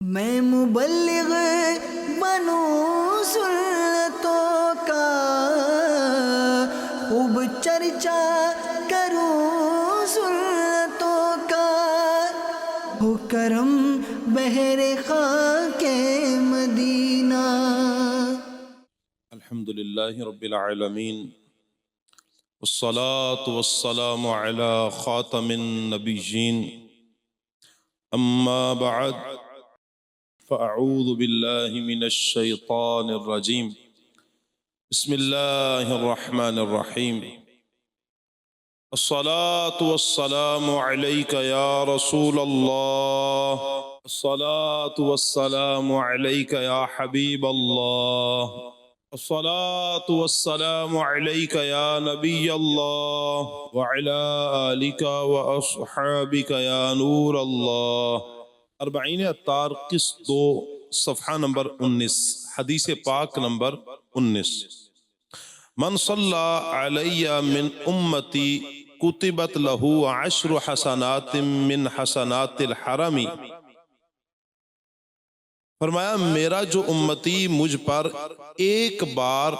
میں مبلغ بنوں سنتوں کا، خوب چرچا کروں سنتوں کا، ہو کرم بہر خاک مدینہ۔ الحمدللہ رب العالمین، والصلاة والسلام على خاتم النبیین، اما بعد فاعوذ باللہ من الشیطان الرجیم، بسم اللہ الرحمن الرحیم۔ الصلاة والسلام علیک یا رسول اللہ، الصلاة والسلام علیک یا حبیب اللہ، الصلاة والسلام علیک یا نبی اللہ، وعلا آلک واصحابک یا نور اللہ۔ اربعین عطار قسط 2 صفحہ نمبر 19، حدیث پاک نمبر 19۔ من صلی علی من امتی کتبت لہ 10 حسنات من حسنات الحرم۔ فرمایا میرا جو امتی مجھ پر ایک بار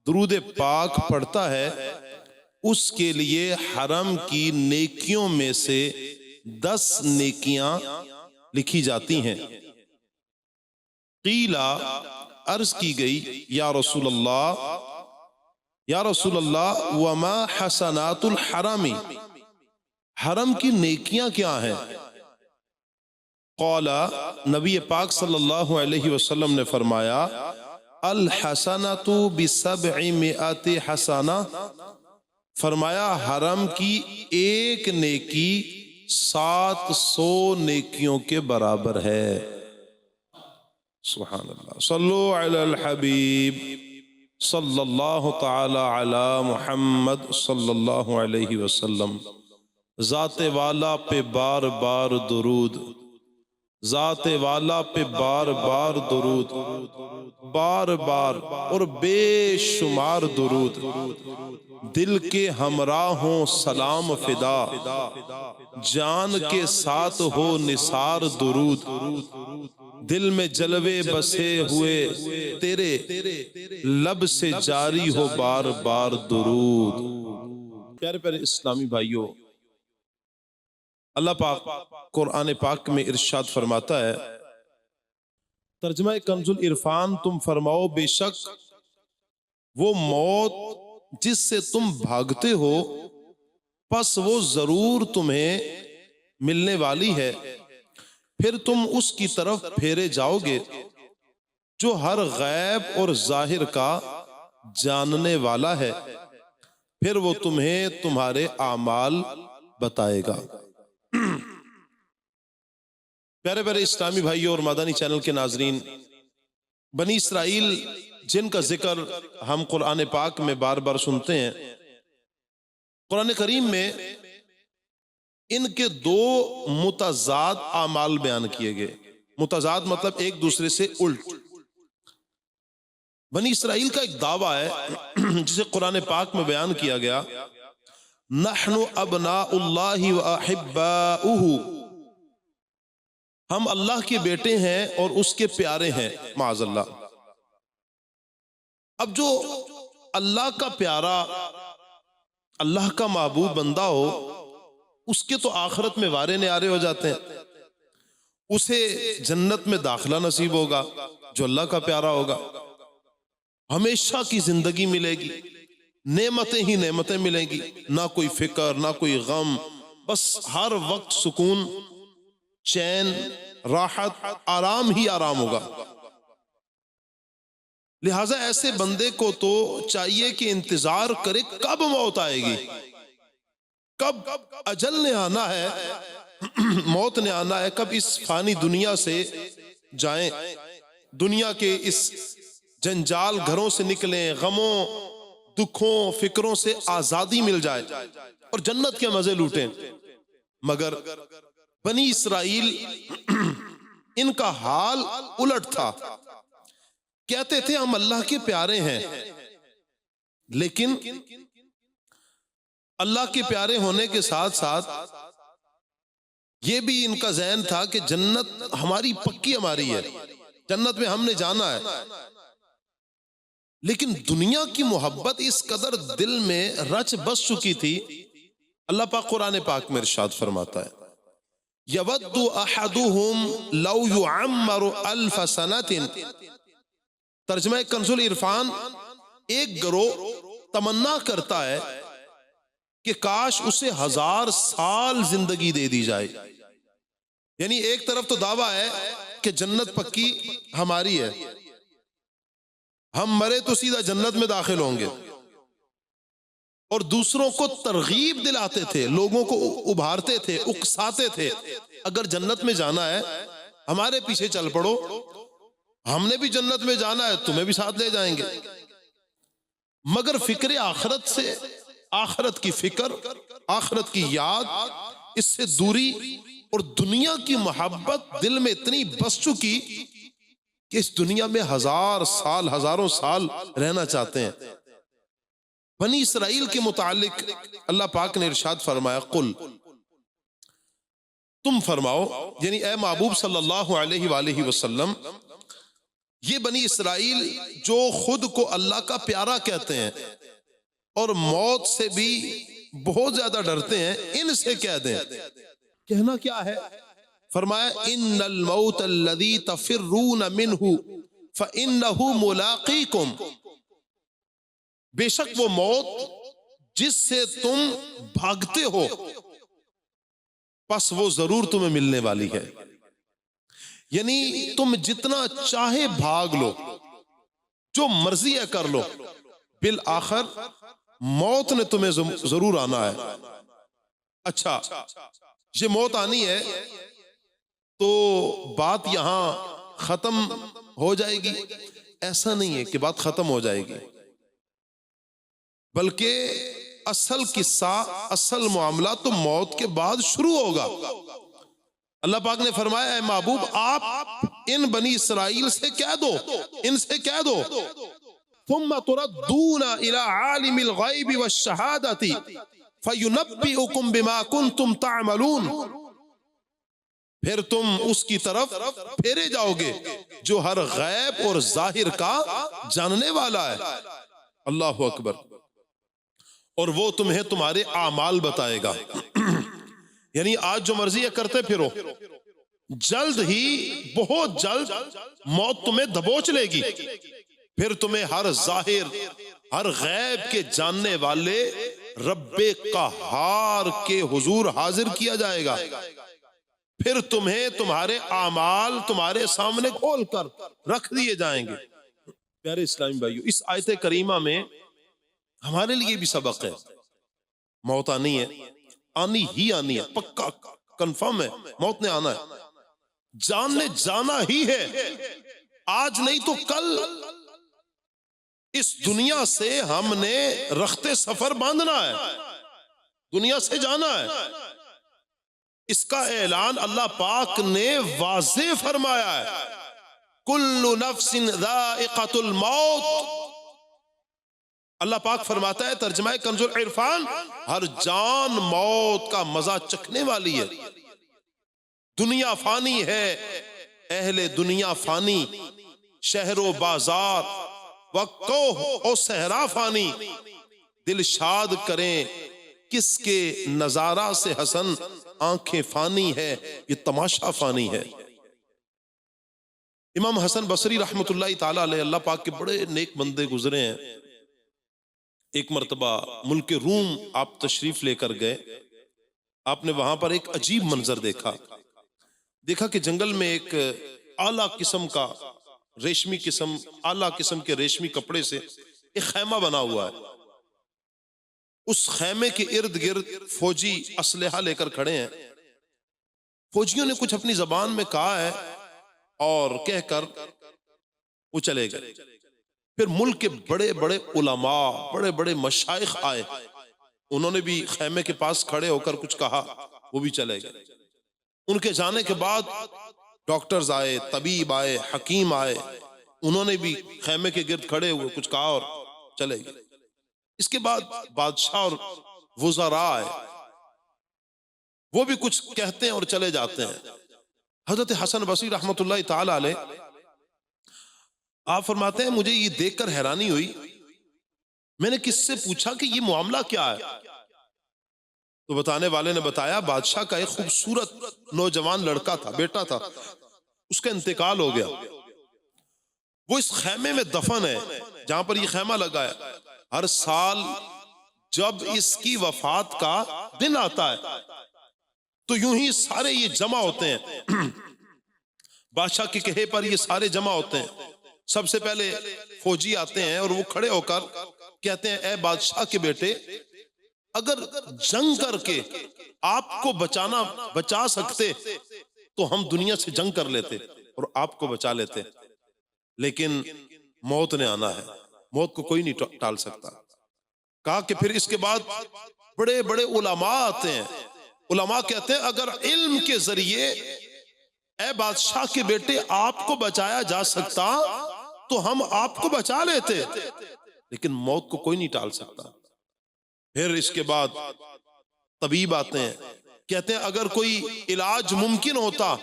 درود پاک پڑھتا ہے، اس کے لیے حرم کی نیکیوں میں سے 10 نیکیاں لکھی جاتی ہیں۔ قیلا، عرض کی گئی، یا رسول اللہ وما حسنات الحرم، حرم کی نیکیاں کیا ہیں؟ قال، نبی پاک صلی اللہ علیہ وسلم نے فرمایا، الحسنۃ ب700 حسنہ، فرمایا حرم کی ایک نیکی 700 نیکیوں کے برابر ہے۔ سبحان اللہ، صلو علی الحبیب صلی اللہ تعالی علی محمد صلی اللہ علیہ وسلم۔ ذات والا پہ بار بار درود، ذات والا پہ بار بار درود، بار بار اور بے شمار درود، دل کے ہمراہوں سلام فدا، جان کے ساتھ ہو نثار درود، دل میں جلوے بسے ہوئے تیرے لب سے جاری ہو بار بار درود۔ پیارے پیارے اسلامی بھائیوں، اللہ پاک قرآن پاک میں ارشاد فرماتا ہے، ترجمہ کنز العرفان، تم فرماؤ بے شک وہ موت جس سے تم بھاگتے ہو، پس وہ ضرور تمہیں ملنے والی ہے، پھر تم اس کی طرف پھیرے جاؤ گے جو ہر غیب اور ظاہر کا جاننے والا ہے، پھر وہ تمہیں تمہارے اعمال بتائے گا۔ پیارے پیارے اسلامی بھائیوں اور مدنی چینل کے ناظرین، بنی اسرائیل جن کا ذکر ہم قرآن پاک میں بار بار سنتے ہیں، قرآن کریم میں ان کے 2 متضاد اعمال بیان کیے گئے۔ متضاد مطلب ایک دوسرے سے الٹ۔ بنی اسرائیل کا ایک دعویٰ ہے جسے قرآن پاک میں بیان کیا گیا، نحن ابناء اللہ واحباؤہ، ہم اللہ کے بیٹے ہیں اور اس کے پیارے ہیں، معاذ اللہ۔ اب جو اللہ کا پیارا، اللہ کا محبوب بندہ ہو، اس کے تو آخرت میں وارے نیارے ہو جاتے ہیں، اسے جنت میں داخلہ نصیب ہوگا جو اللہ کا پیارا ہوگا، ہمیشہ کی زندگی ملے گی، نعمتیں ہی نعمتیں ملیں گی، نہ کوئی فکر نہ کوئی غم، بس ہر وقت سکون، چین، راحت، آرام ہی آرام ہوگا۔ لہٰذا ایسے بندے کو تو چاہیے کہ انتظار کرے کب موت آئے گی، کب اجل نے آنا ہے، موت نے آنا ہے، کب اس فانی دنیا سے جائیں، دنیا کے اس جنجال گھروں سے نکلیں، غموں، دکھوں، فکروں سے آزادی مل جائے اور جنت کے مزے لوٹیں۔ مگر بنی اسرائیل ان کا حال الٹ تھا، کہتے تھے ہم اللہ کے پیارے ہیں، لیکن اللہ کے پیارے ہونے کے ساتھ ساتھ یہ بھی ان کا ذہن تھا کہ جنت ہماری پکی ہماری ہے، جنت میں ہم نے جانا ہے، لیکن دنیا کی محبت اس قدر دل میں رچ بس چکی تھی. اللہ پاک قرآن پاک میں ارشاد فرماتا ہے یود احدہم لو یعمر الف سنۃ. ترجمہ کنز العرفان، ایک گروہ تمنا کرتا ہے کہ کاش اسے 1000 سال زندگی دے دی جائے. یعنی ایک طرف تو دعویٰ ہے کہ جنت پکی ہماری ہے، ہم مرے تو سیدھا جنت میں داخل ہوں گے، اور دوسروں کو ترغیب دلاتے تھے، لوگوں کو ابھارتے تھے، اکساتے تھے، اگر جنت میں جانا ہے ہمارے پیچھے چل پڑو، ہم نے بھی جنت میں جانا ہے، تمہیں بھی ساتھ لے جائیں گے. مگر فکر آخرت سے، آخرت کی فکر، آخرت کی یاد، اس سے دوری اور دنیا کی محبت دل میں اتنی بس چکی کہ اس دنیا میں 1000 سال، ہزاروں سال رہنا چاہتے ہیں. بنی اسرائیل کے متعلق اللہ پاک نے ارشاد فرمایا قل، تم فرماؤ، یعنی اے محبوب صلی اللہ علیہ وآلہ وسلم، یہ بنی اسرائیل جو خود کو اللہ کا پیارا کہتے ہیں اور موت سے بھی بہت زیادہ ڈرتے ہیں، ان سے کہہ دیں. کہنا کیا ہے؟ فرمایا ان الموت الذی تفرون منہ فانہ ملاقیکم. بے شک وہ موت جس سے تم بھاگتے ہو پس وہ ضرور تمہیں ملنے والی ہے. یعنی تم جتنا چاہے بھاگ لو، جو مرضی ہے کر لو، بالآخر موت نے تمہیں ضرور آنا ہے. اچھا، یہ موت آنی ہے تو بات یہاں ختم ہو جائے گی؟ ایسا نہیں ہے کہ بات ختم ہو جائے گی، بلکہ اصل قصہ، اصل معاملہ تو موت کے بعد شروع ہوگا. اللہ پاک نے فرمایا اے محبوب آپ ان بنی اسرائیل سے کہہ دو، ان سے کہہ دو ثم تردون الى عالم الغیب والشہادۃ فینبئکم بما کنتم تعملون. پھر تم اس کی طرف پھیرے جاؤ گے جو ہر غیب اور ظاہر کا جاننے والا ہے. اللہ اکبر. اور وہ تمہیں تمہارے اعمال بتائے گا. یعنی آج جو مرضی ہے کرتے پھرو، جلد ہی، بہت جلد موت تمہیں دبوچ لے گی. پھر تمہیں ہر ظاہر، ہر غیب کے جاننے والے رب قہار کے حضور حاضر کیا جائے گا. پھر تمہیں تمہارے اعمال تمہارے سامنے کھول کر رکھ دیے جائیں گے. پیارے اسلامی بھائیو، اس آیت کریمہ میں ہمارے لیے بھی سبق ہے. موت آنی ہے، آنی ہی آنی ہے، پکا کنفرم ہے، موت نے آنا ہے، جان نے جانا ہی ہے. آج نہیں تو کل اس دنیا سے ہم نے رخت سفر باندھنا ہے، دنیا سے جانا ہے. اس کا اعلان اللہ پاک نے واضح فرمایا ہے کل نفس ذائقۃ الموت. اللہ پاک فرماتا ہے ترجمہ کنز العرفان، ہر جان موت کا مزہ چکھنے والی ہے. دنیا فانی ہے، اہل دنیا فانی، شہر و بازار و کوہ و صحرا فانی. دل شاد کریں کس کے نظارہ سے حسن، آنکھیں فانی ہے، یہ تماشا فانی ہے. امام حسن بصری رحمت اللہ تعالی علیہ، اللہ پاک کے بڑے نیک بندے گزرے ہیں. ایک مرتبہ ملک روم آپ تشریف لے کر گئے. آپ نے وہاں پر ایک عجیب منظر دیکھا کہ جنگل میں ایک اعلیٰ قسم کا ریشمی قسم، اعلیٰ قسم کے ریشمی کپڑے سے ایک خیمہ بنا ہوا ہے. اس خیمے کے ارد گرد فوجی اسلحہ لے کر کھڑے ہیں. فوجیوں نے کچھ اپنی زبان میں کہا ہے اور کہہ کر وہ چلے گئے. پھر ملک کے بڑے بڑے علماء، بڑے بڑے مشائخ آئے، انہوں نے بھی خیمے کے پاس کھڑے ہو کر کچھ کہا، وہ بھی چلے گئے. ان کے جانے کے بعد ڈاکٹرز آئے، طبیب آئے، حکیم آئے، انہوں نے بھی خیمے کے گرد کھڑے ہوئے کچھ کہا اور چلے گئے. اس کے بعد بادشاہ اور وزراء آئے. وہ بھی کچھ کہتے ہیں اور چلے جاتے ہیں. حضرت حسن بصری رحمۃ اللہ تعالی علیہ آپ فرماتے ہیں مجھے یہ دیکھ کر حیرانی ہوئی. میں نے کس سے پوچھا کہ یہ معاملہ کیا ہے؟ تو بتانے والے نے بتایا بادشاہ کا ایک خوبصورت نوجوان لڑکا تھا، بیٹا تھا، اس کا انتقال ہو گیا. وہ اس خیمے میں دفن ہے جہاں پر یہ خیمہ لگا ہے. ہر سال جب اس کی وفات کا دن آتا ہے تو یوں ہی سارے یہ جمع ہوتے ہیں، بادشاہ کے کہے پر یہ سارے جمع ہوتے ہیں. سب سے پہلے فوجی آتے ہیں اور وہ کھڑے ہو کر کہتے ہیں اے بادشاہ کے بیٹے، اگر جنگ کر کے آپ کو بچا سکتے تو ہم دنیا سے جنگ کر لیتے اور آپ کو بچا لیتے، لیکن موت نے آنا ہے، موت کو کوئی نہیں ٹال سکتا. کہا کہ پھر اس کے بعد بڑے بڑے علماء آتے ہیں. علماء کہتے ہیں اگر علم کے ذریعے اے بادشاہ کے بیٹے آپ کو بچایا جا سکتا تو ہم آپ کو بچا لیتے، لیکن موت کو کوئی نہیں ٹال سکتا. پھر اس کے بعد طبیب آتے ہیں، کہتے ہیں اگر کوئی علاج ممکن ہوتا،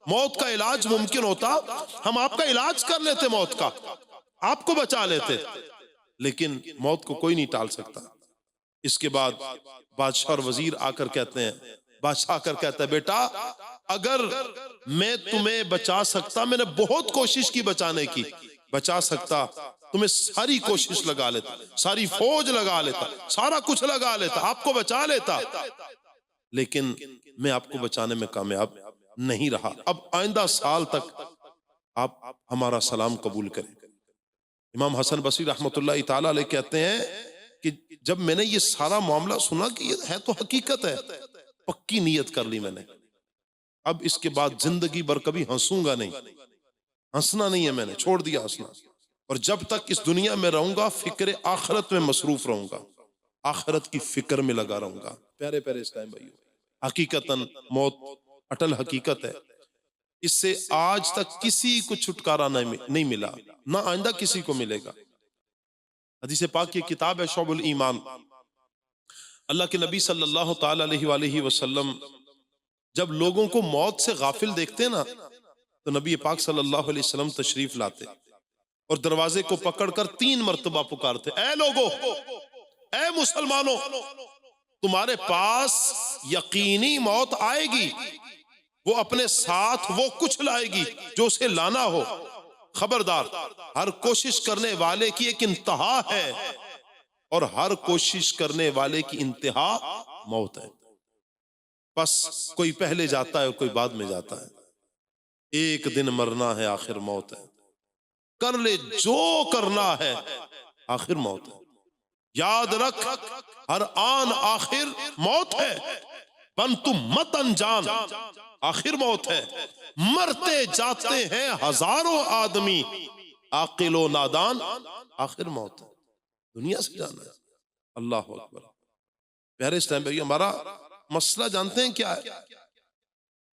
موت کا علاج ممکن ہوتا، ہم آپ کا علاج کر لیتے، موت کا آپ کو بچا لیتے، لیکن موت کو کوئی نہیں ٹال سکتا. اس کے بعد بادشاہ اور وزیر آ کر کہتے ہیں، بادشاہ آ کر کہتا ہے بیٹا اگر میں تمہیں بچا سکتا، میں نے بہت کوشش کی بچانے کی، بچا سکتا تمہیں ساری کوشش لگا لیتا، ساری فوج لگا لیتا، سارا کچھ لگا لیتا، آپ کو بچا لیتا، لیکن میں آپ کو بچانے میں کامیاب نہیں رہا. اب آئندہ سال تک آپ ہمارا سلام قبول کریں. امام حسن بصری رحمۃ اللہ تعالی علیہ کہتے ہیں کہ جب میں نے یہ سارا معاملہ سنا کہ یہ ہے تو حقیقت ہے، پکی نیت کر لی میں نے، اب اس کے بعد زندگی بھر کبھی ہنسوں گا نہیں، ہنسنا نہیں ہے، میں نے چھوڑ دیا ہنسنا، اور جب تک اس دنیا میں رہوں گا فکر آخرت میں مصروف رہوں گا، آخرت کی فکر میں لگا رہوں گا. پیارے پیارے اسلام بھائیو، حقیقتاً موت اٹل حقیقت ہے، اس سے آج تک کسی کو چھٹکارا نہیں ملا، نہ آئندہ کسی کو ملے گا. حدیث پاک کی کتاب ہے شعب الایمان. اللہ کے نبی صلی اللہ تعالی علیہ وآلہ وسلم جب لوگوں کو موت سے غافل دیکھتے نا تو نبی پاک صلی اللہ علیہ وسلم تشریف لاتے اور دروازے کو پکڑ کر 3 مرتبہ پکارتے، اے لوگو، اے مسلمانوں، تمہارے پاس یقینی موت آئے گی، وہ اپنے ساتھ وہ کچھ لائے گی جو اسے لانا ہو. خبردار، ہر کوشش کرنے والے کی ایک انتہا ہے اور ہر کوشش کرنے والے کی انتہا موت ہے. بس کوئی پہلے جاتا ہے اور کوئی بعد میں جاتا ہے، ایک دن مرنا ہے، آخر موت ہے. کر لے جو کرنا ہے، آخر موت ہے. یاد رکھ ہر آن آخر موت ہے، بن تم مت انجان، آخر موت ہے. مرتے جاتے ہیں ہزاروں آدمی، عاقل و نادان، آخر موت ہے. دنیا سے جانا ہے. اللہ اکبر. پیارے اسلام بھائی، ہمارا مسئلہ جانتے ہیں کیا ہے؟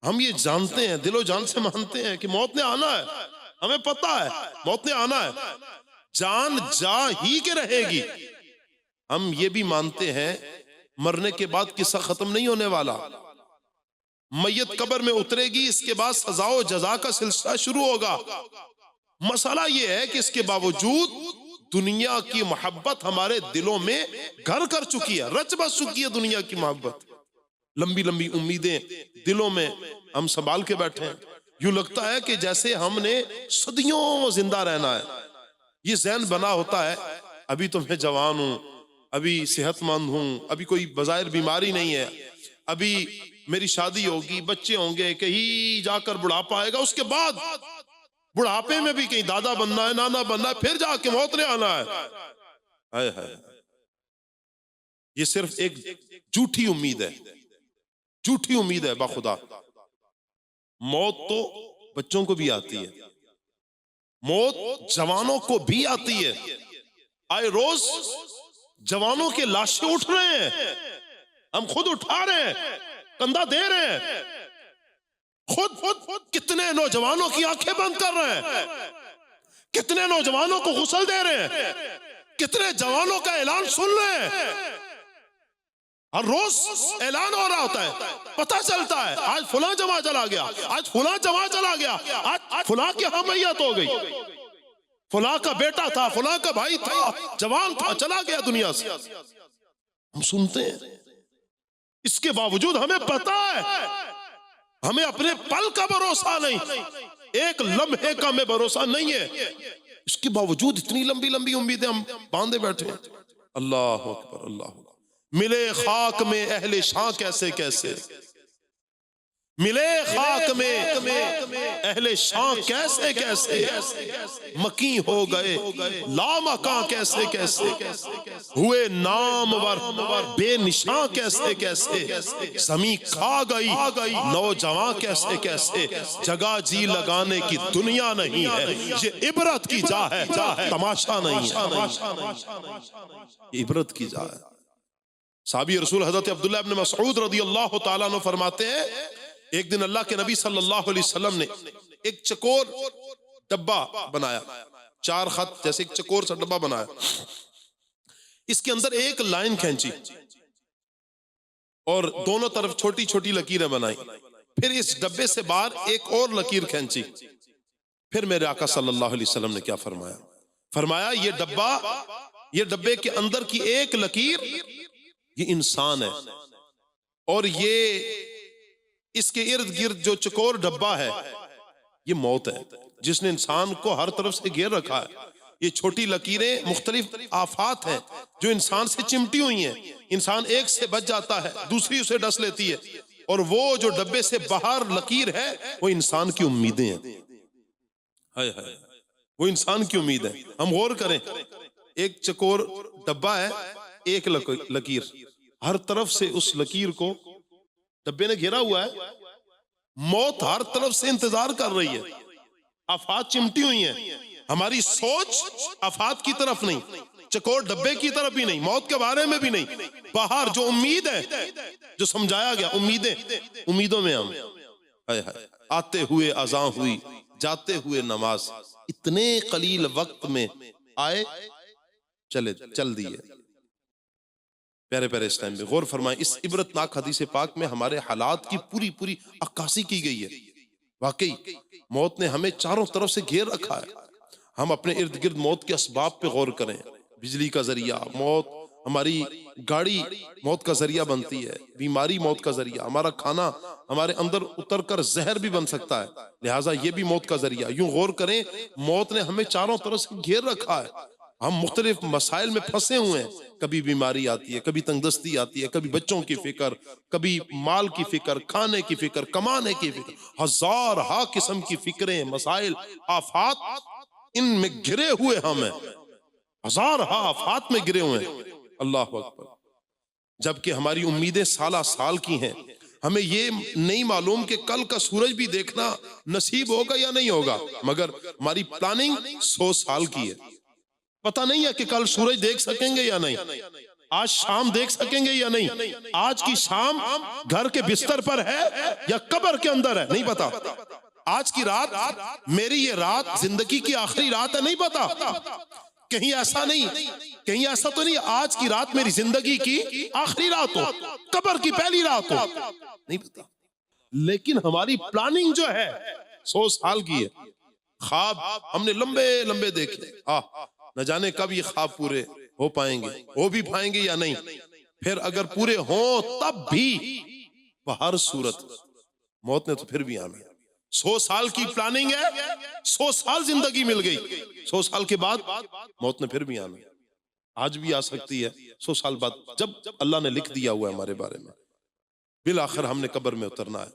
ہم یہ جانتے ہیں، دل و جان سے مانتے ہیں کہ موت نے آنا ہے، ہمیں پتہ ہے موت نے آنا ہے، جان جا ہی کے رہے گی. ہم یہ بھی مانتے ہیں مرنے کے بعد قصہ ختم نہیں ہونے والا، میت قبر میں اترے گی، اس کے بعد سزا و جزا کا سلسلہ شروع ہوگا. مسئلہ یہ ہے کہ اس کے باوجود دنیا کی محبت ہمارے دلوں میں گھر کر چکی ہے، رچ بس چکی ہے دنیا کی محبت. لمبی لمبی امیدیں دلوں میں ہم سنبھال کے بیٹھے ہیں. یوں لگتا ہے کہ جیسے ہم نے صدیوں زندہ رہنا ہے. یہ ذہن بنا ہوتا ہے ابھی تو میں جوان ہوں، ابھی صحت مند ہوں، ابھی کوئی بظاہر بیماری نہیں ہے، ابھی میری شادی ہوگی، بچے ہوں گے، کہیں جا کر بڑھاپا آئے گا، اس کے بعد بڑھاپے میں بھی کہیں دادا بننا ہے، نانا بننا ہے، پھر جا کے موت نے آنا ہے. ہائے ہائے، یہ صرف ایک جھوٹی امید ہے، جھوٹی امید ہے. بخدا موت تو بچوں کو بھی آتی ہے، موت جوانوں کو بھی آتی ہے. آئے روز جوانوں کے لاشیں اٹھ رہے ہیں، ہم خود اٹھا رہے ہیں، کندھا دے رہے ہیں، خود کتنے نوجوانوں کی آنکھیں بند کر رہے ہیں، کتنے نوجوانوں کو غسل دے رہے ہیں، کتنے جوانوں کا اعلان سن رہے ہیں. ہر روز اعلان ہو رہا ہوتا ہے، پتہ چلتا ہے آج فلاں جماعہ چلا گیا، آج فلاں جماعہ چلا گیا، آج فلاں کی حمیت ہو گئی، فلاں کا بیٹا تھا، فلاں کا بھائی تھا، جوان تھا، چلا گیا دنیا سے۔ ہم سنتے ہیں، اس کے باوجود ہمیں پتا ہے ہمیں اپنے پل کا بھروسہ نہیں، ایک لمحے کا ہمیں بھروسہ نہیں ہے، اس کے باوجود اتنی لمبی لمبی امیدیں ہم باندھے بیٹھے ہیں۔ اللہ اکبر، اللہ اکبر۔ ملے خاک میں اہل شاہ کیسے کیسے، ملے خاک میں اہل شاہ کیسے کیسے، مکی ہو گئے لامکاں کیسے کیسے، ہوئے نامور بے نشاں کیسے کیسے، زمین کھا گئی نوجوان کیسے کیسے، جگہ جی لگانے کی دنیا نہیں ہے، یہ عبرت کی جا ہے، تماشا نہیں ہے، یہ عبرت کی جا ہے۔ صحابی رسول حضرت عبداللہ ابن مسعود رضی اللہ تعالیٰ عنہ فرماتے ہیں، ایک دن اللہ کے نبی صلی اللہ علیہ وسلم نے ایک چکور ڈبہ بنایا، 4 خط جیسے ایک چکور سا ڈبہ بنایا، اس کے اندر ایک لائن کھینچی اور دونوں طرف چھوٹی چھوٹی لکیریں بنائی، پھر اس ڈبے سے باہر ایک اور لکیر کھینچی، پھر میرے آقا صلی اللہ علیہ وسلم نے کیا فرمایا؟ فرمایا یہ ڈبے کے اندر کی ایک لکیر یہ انسان ہے، اور یہ اس کے ارد گرد جو چکور ڈبہ ہے یہ موت ہے، جس نے انسان کو ہر طرف سے گھیر رکھا ہے۔ یہ چھوٹی لکیریں مختلف آفات ہیں جو انسان سے چمٹی ہوئی ہیں، انسان ایک سے بچ جاتا ہے، دوسری اسے ڈس لیتی ہے، اور وہ جو ڈبے سے باہر لکیر ہے وہ انسان کی امیدیں ہیں، وہ انسان کی امید ہے۔ ہم غور کریں، ایک چکور ڈبہ ہے، ایک لکیر، ہر طرف سے اس لکیر کو ڈبے نے گھیرا ہوا ہے، موت ہر طرف سے انتظار کر رہی ہے، آفات چمٹی ہوئی ہیں، ہماری سوچ آفات کی طرف نہیں، چکور ڈبے کی طرف بھی نہیں، موت کے بارے میں بھی نہیں، باہر جو امید ہے، جو سمجھایا گیا، امیدوں میں ہم آتے ہوئے اذان ہوئی، جاتے ہوئے نماز، اتنے قلیل وقت میں آئے چل دیے۔ پیارے پیارے اسلام میں غور فرمائیں، اس عبرتناک حدیث پاک میں ہمارے حالات کی پوری عکاسی کی گئی ہے۔ واقعی موت نے ہمیں چاروں طرف سے گھیر رکھا ہے، ہم اپنے ارد گرد موت کے اسباب پہ غور کریں۔ بجلی کا ذریعہ موت، ہماری گاڑی موت کا ذریعہ بنتی ہے، بیماری موت کا ذریعہ، ہمارا کھانا ہمارے اندر اتر کر زہر بھی بن سکتا ہے، لہٰذا یہ بھی موت کا ذریعہ۔ یوں غور کریں، موت نے ہمیں چاروں طرف سے گھیر رکھا ہے، ہم مختلف مسائل میں پھنسے ہوئے ہیں، کبھی بیماری آتی ہے، کبھی تنگ دستی آتی ہے، کبھی بچوں کی فکر، کبھی مال کی فکر، کھانے کی فکر، کمانے کی فکر، ہزارہا قسم کی فکریں، مسائل، آفات، ان میں گرے ہوئے ہم ہیں، ہزارہا آفات میں گرے ہوئے ہیں۔ اللہ اکبر۔ جبکہ ہماری امیدیں سالہ سال کی ہیں، ہمیں یہ نہیں معلوم کہ کل کا سورج بھی دیکھنا نصیب ہوگا یا نہیں ہوگا، مگر ہماری پلاننگ 100 سال کی ہے، پتہ نہیں ہے کہ کل سورج دیکھ سکیں گے یا نہیں، آج شام دیکھ سکیں گے یا نہیں، آج کی شام گھر کے بستر پر ہے یا قبر کے اندر ہے، نہیں پتا، آج کی رات میری یہ رات زندگی کی آخری رات ہے، نہیں پتا، کہیں ایسا نہیں، کہیں ایسا تو نہیں آج کی رات میری زندگی کی آخری رات ہو، قبر کی پہلی رات ہو، نہیں پتا۔ لیکن ہماری پلاننگ جو ہے 100 سال کی ہے، خواب ہم نے لمبے لمبے دیکھے، نہ جانے کب یہ خواب پورے ہو پائیں گے، ہو بھی پائیں گے یا نہیں، پھر اگر پورے ہوں تب بھی بہر صورت موت نے تو پھر بھی آنا ہے۔ 100 سال کی پلاننگ ہے، 100 سال زندگی مل گئی، 100 سال کے بعد موت نے پھر بھی آنا ہے، آج بھی آ سکتی ہے، 100 سال بعد جب اللہ نے لکھ دیا ہوا ہے ہمارے بارے میں، بالآخر ہم نے قبر میں اترنا ہے۔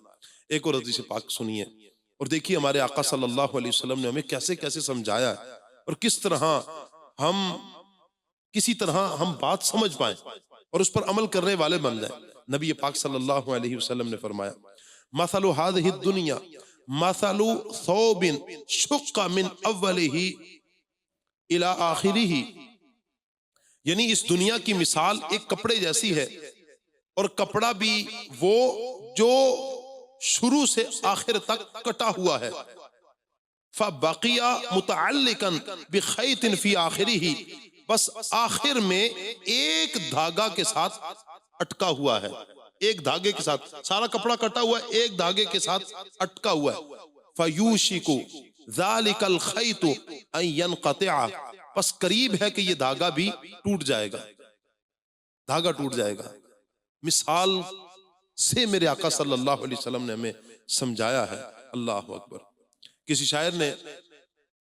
ایک اور حدیث پاک سنیے اور دیکھیے ہمارے آقا صلی اللہ علیہ وسلم نے ہمیں کیسے کیسے سمجھایا ہے، اور کس طرح کسی طرح ہم بات سمجھ پائیں اور اس پر عمل کرنے والے بن جائیں۔ نبی پاک صلی اللہ علیہ وسلم نے فرمایا، مثل هذه الدنيا مثل ثوب شق من اوله الى آخره، یعنی اس دنیا کی مثال ایک کپڑے جیسی ہے، اور کپڑا بھی وہ جو شروع سے آخر تک کٹا ہوا ہے، فَبَقِيَ مُتَعَلِّقًا بِخَيْطٍ فِي آخِرِهِ، بس آخر میں ایک دھاگا کے ساتھ اٹکا ہوا ہے، ایک دھاگے کے ساتھ، سارا کپڑا کٹا ہوا ہے، ایک دھاگے کے ساتھ اٹکا ہوا ہے. فَيُوشِكُ ذَلِكَ الْخَيْطُ أَن يَنْقَطِعَ، پس قریب ہے کہ یہ دھاگا بھی ٹوٹ جائے گا، دھاگا ٹوٹ جائے گا. مثال سے میرے آقا صلی اللہ علیہ وسلم نے ہمیں سمجھایا ہے. اللہ اکبر. کسی شاعر نے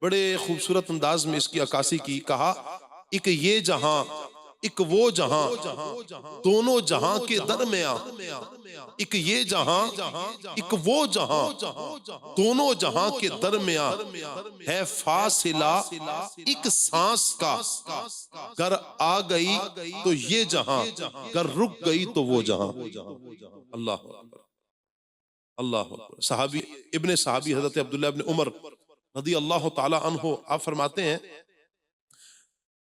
بڑے خوبصورت انداز میں اس کی عکاسی کی، کہا ایک یہ جہاں ایک وہ جہاں دونوں جہاں کے درمیان، ایک یہ جہاں ایک وہ جہاں دونوں جہاں کے درمیان ہے فاصلہ ایک سانس کا، گر آ گئی تو یہ جہاں، گر رک گئی تو وہ جہاں. اللہ اکبر اللہ اکبر. صحابی ابن صحابی حضرت عبداللہ ابن عمر رضی اللہ تعالی عنہ آپ فرماتے ہیں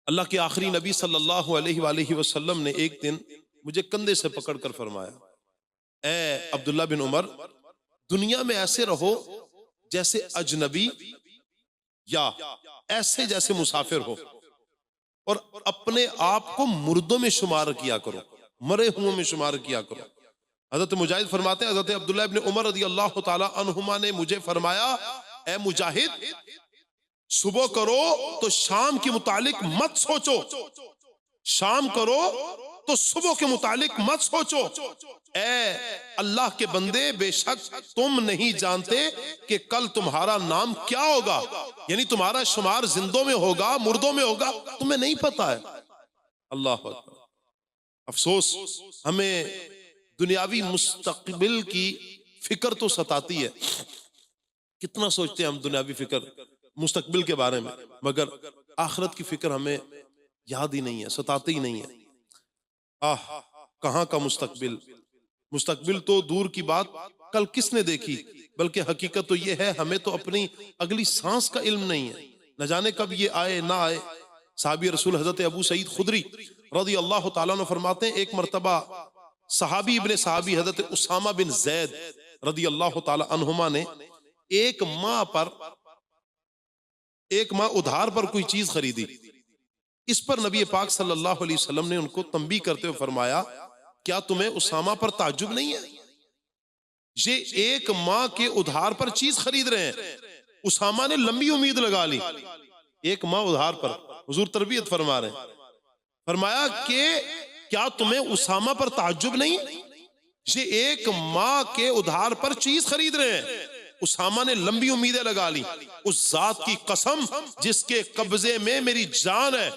اللہ کے آخری نبی صلی اللہ علیہ وآلہ وسلم نے ایک دن مجھے کندھے سے پکڑ کر فرمایا، اے عبداللہ بن عمر، دنیا میں ایسے رہو جیسے اجنبی یا ایسے جیسے مسافر ہو، اور اپنے آپ کو مردوں میں شمار کیا کرو، مرے ہوں میں شمار کیا کرو. حضرت مجاہد فرماتے ہیں حضرت عبداللہ ابن عمر رضی اللہ تعالی عنہما نے مجھے فرمایا، اے مجاہد، صبح کرو تو شام کے متعلق مت سوچو، شام کرو تو صبح کے متعلق مت سوچو. اے اللہ کے بندے، بے شک تم نہیں جانتے کہ کل تمہارا نام کیا ہوگا، یعنی تمہارا شمار زندوں میں ہوگا مردوں میں ہوگا، تمہیں نہیں پتا ہے. اللہ اکبر. افسوس ہمیں دنیاوی مستقبل کی فکر تو ستاتی ہے، کتنا سوچتے ہیں ہم دنیاوی فکر مستقبل کے بارے میں، مگر آخرت کی فکر ہمیں یاد ہی نہیں ہے، ستاتے ہی نہیں ہے. کہاں کا مستقبل، مستقبل تو دور کی بات، کل کس نے دیکھی، بلکہ حقیقت تو یہ ہے ہمیں تو اپنی اگلی سانس کا علم نہیں ہے، نہ جانے کب یہ آئے نہ آئے. صحابی رسول حضرت ابو سعید خدری رضی اللہ تعالیٰ عنہ فرماتے ہیں ایک مرتبہ صحابی ابن صحابی حضرت اسامہ بن زید رضی اللہ تعالی عنہما نے ایک ماہ ادھار پر کوئی چیز خریدی. اس پر نبی پاک صلی اللہ علیہ وسلم نے ان کو تنبیہ کرتے ہوئے فرمایا، کیا تمہیں اسامہ پر تعجب نہیں ہے؟ یہ ایک ماہ کے ادھار پر چیز خرید رہے ہیں. اسامہ نے لمبی امید لگا لی، ایک ماہ ادھار پر. حضور تربیت فرما رہے ہیں، فرمایا کہ کیا تمہیں اسامہ پر تعجب نہیں؟ یہ ایک ماہ کے ادھار پر چیز خرید رہے ہیں. اسامہ نے لمبی امیدیں لگا لی، اس ذات کی قسم جس کے قبضے میں میری جان ہے،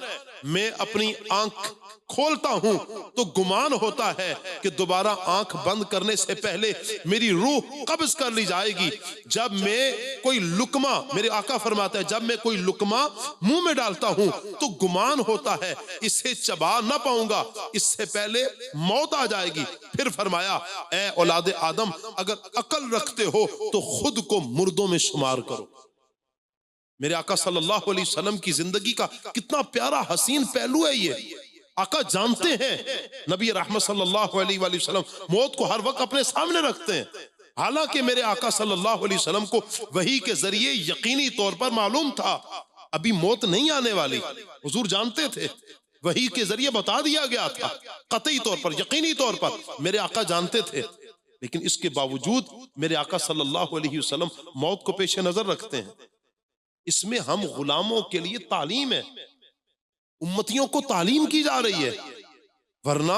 میں اپنی آنکھ کھولتا ہوں تو گمان ہوتا ہے کہ دوبارہ آنکھ بند کرنے سے پہلے میری روح قبض کر لی جائے گی. جب میں کوئی لقمہ، میرے آقا فرماتا ہے، جب میں کوئی لقمہ منہ میں ڈالتا ہوں تو گمان ہوتا ہے اسے چبا نہ پاؤں گا، اس سے پہلے موت آ جائے گی. پھر فرمایا، اے اولاد آدم، اگر عقل رکھتے ہو تو خود کو مردوں میں شمار کرو. میرے آقا صلی اللہ علیہ وسلم کی زندگی کا کتنا پیارا حسین پہلو ہے یہ. آقا جانتے ہیں، نبی رحمت صلی اللہ علیہ وآلہ وسلم موت کو ہر وقت اپنے سامنے رکھتے ہیں. حالانکہ میرے آقا صلی اللہ علیہ وسلم کو وحی کے ذریعے یقینی طور پر معلوم تھا ابھی موت نہیں آنے والی. حضور جانتے تھے، وحی کے ذریعے بتا دیا گیا تھا، قطعی طور پر، یقینی طور پر میرے آقا جانتے تھے. لیکن اس کے باوجود میرے آقا صلی اللہ علیہ وسلم موت کو پیش نظر رکھتے ہیں. اس میں ہم غلاموں کے لیے تعلیم ہے، امتیوں کو تعلیم کی جا رہی ہے. ورنہ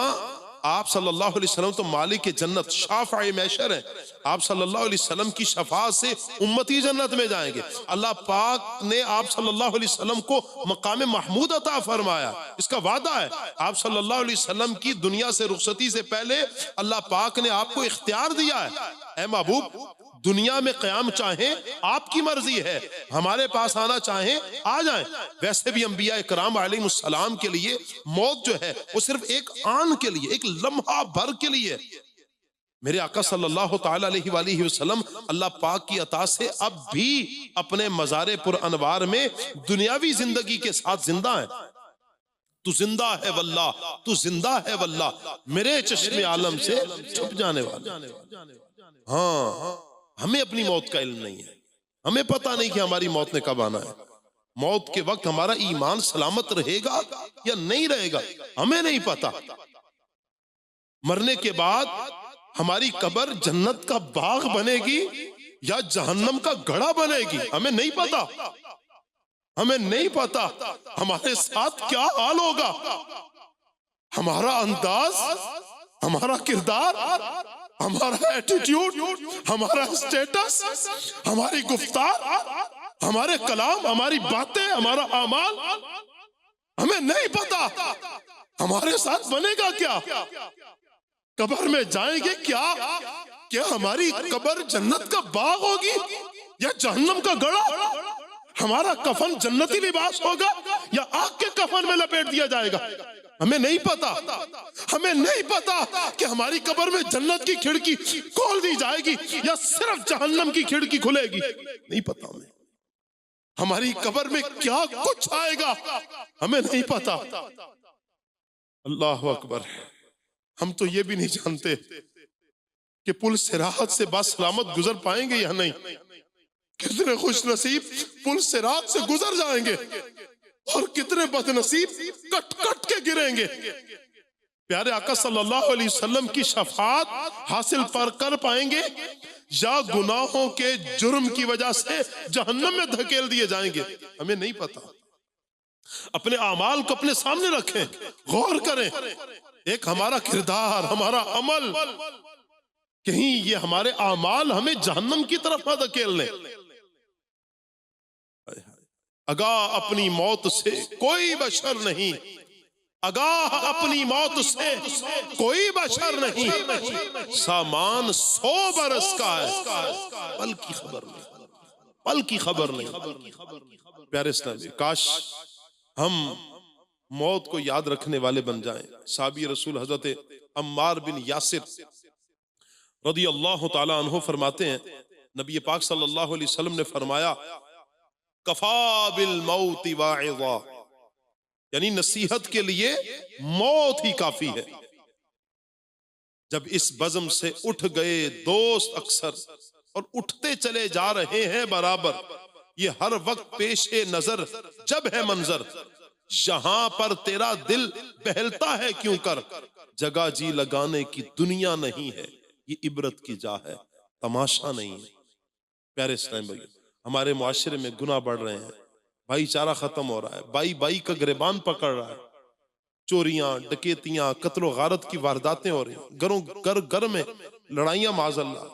آپ صلی اللہ علیہ وسلم تو مالک جنت، شافع محشر ہیں. آپ صلی اللہ علیہ وسلم کی شفاعت سے امتی جنت میں جائیں گے. اللہ پاک نے آپ صلی اللہ علیہ وسلم کو مقام محمود عطا فرمایا، اس کا وعدہ ہے. آپ صلی اللہ علیہ وسلم کی دنیا سے رخصتی سے پہلے اللہ پاک نے آپ کو اختیار دیا ہے، اے محبوب دنیا میں قیام چاہیں آپ کی مرضی ہے، ہمارے پاس آنا چاہیں آ جائیں. ویسے بھی انبیاء کرام علیہ السلام کے لیے موت جو ہے وہ صرف ایک آن کے لیے، ایک لمحہ بھر کے لیے. میرے آقا صلی اللہ تعالی علیہ وآلہ وسلم اللہ پاک کی عطا سے اب بھی اپنے مزار پر انوار میں دنیاوی زندگی کے ساتھ زندہ ہیں. تو زندہ ہے واللہ، تو زندہ ہے واللہ، میرے چشم عالم سے چھپ جانے والا. ہاں، ہمیں اپنی موت کا علم نہیں ہے، ہمیں پتہ نہیں کہ ہماری موت نے کب آنا ہے. موت کے وقت ہمارا ایمان سلامت رہے گا یا نہیں رہے گا، ہمیں نہیں پتا. مرنے کے بعد ہماری قبر جنت کا باغ بنے گی یا جہنم کا گڑھا بنے گی، ہمیں نہیں پتا، ہمیں نہیں پتا ہمارے ساتھ کیا حال ہوگا، ہمارا انداز، ہمارا کردار، ہمارا ایٹیٹیوڈ، ہمارا اسٹیٹس، ہماری گفتار، ہمارے کلام، ہماری باتیں، ہمارا اعمال، ہمیں نہیں پتا ہمارے ساتھ بنے گا کیا، قبر میں جائیں گے کیا ہماری قبر جنت کا باغ ہوگی یا جہنم کا گڑھا، ہمارا کفن جنتی لباس ہوگا یا آگ کے کفن میں لپیٹ دیا جائے گا، ہمیں نہیں پتا، ہمیں نہیں پتا کہ ہماری قبر میں جنت کی کھڑکی کھول دی جائے گی یا صرف جہنم کی کھڑکی کھلے گی، نہیں پتا ہمیں، ہماری قبر میں کیا کچھ آئے گا ہمیں نہیں پتا۔ اللہ اکبر، ہم تو یہ بھی نہیں جانتے کہ پل صراط سے باسلامت گزر پائیں گے یا نہیں، کتنے خوش نصیب پل صراط سے گزر جائیں گے اور کتنے بد نصیب کٹ کٹ کے گریں گے، پیارے آقا صلی اللہ علیہ وسلم کی شفاعت حاصل کر پائیں گے یا گناہوں کے جرم کی وجہ سے جہنم میں دھکیل دیے جائیں گے، ہمیں نہیں پتا۔ اپنے اعمال کو اپنے سامنے رکھیں، غور کریں، ایک ہمارا کردار، ہمارا عمل، کہیں یہ ہمارے اعمال ہمیں جہنم کی طرف نہ دھکیل لیں۔ آگاہ اپنی موت سے کوئی بشر نہیں، آگاہ اپنی موت سے کوئی بشر نہیں، سامان 100 برس کا ہے، پل کی خبر نہیں، پل کی خبر نہیں۔ پیارے اسلامی، کاش ہم موت کو یاد رکھنے والے بن جائیں۔ صحابی رسول حضرت عمار بن یاسر رضی اللہ تعالی عنہ فرماتے ہیں، نبی پاک صلی اللہ علیہ وسلم نے فرمایا، کفا بالموت واعظا، یعنی نصیحت کے لیے موت ہی کافی ہے۔ جب اس بزم سے اٹھ گئے دوست اکثر اور اٹھتے چلے جا رہے ہیں برابر، یہ ہر وقت پیش نظر جب ہے منظر، یہاں پر تیرا دل بہلتا ہے کیوں کر، جگہ جی لگانے کی دنیا نہیں ہے، یہ عبرت کی جا ہے، تماشا نہیں ہے۔ پیارے اسلام بھائی، ہمارے معاشرے میں گناہ بڑھ رہے ہیں، بھائی چارہ ختم ہو رہا ہے، بائی بائی کا گریبان پکڑ رہا ہے، چوریاں، ڈکیتیاں، قتل و غارت کی وارداتیں ہو رہی ہیں، گھر میں لڑائیاں، معاذ اللہ،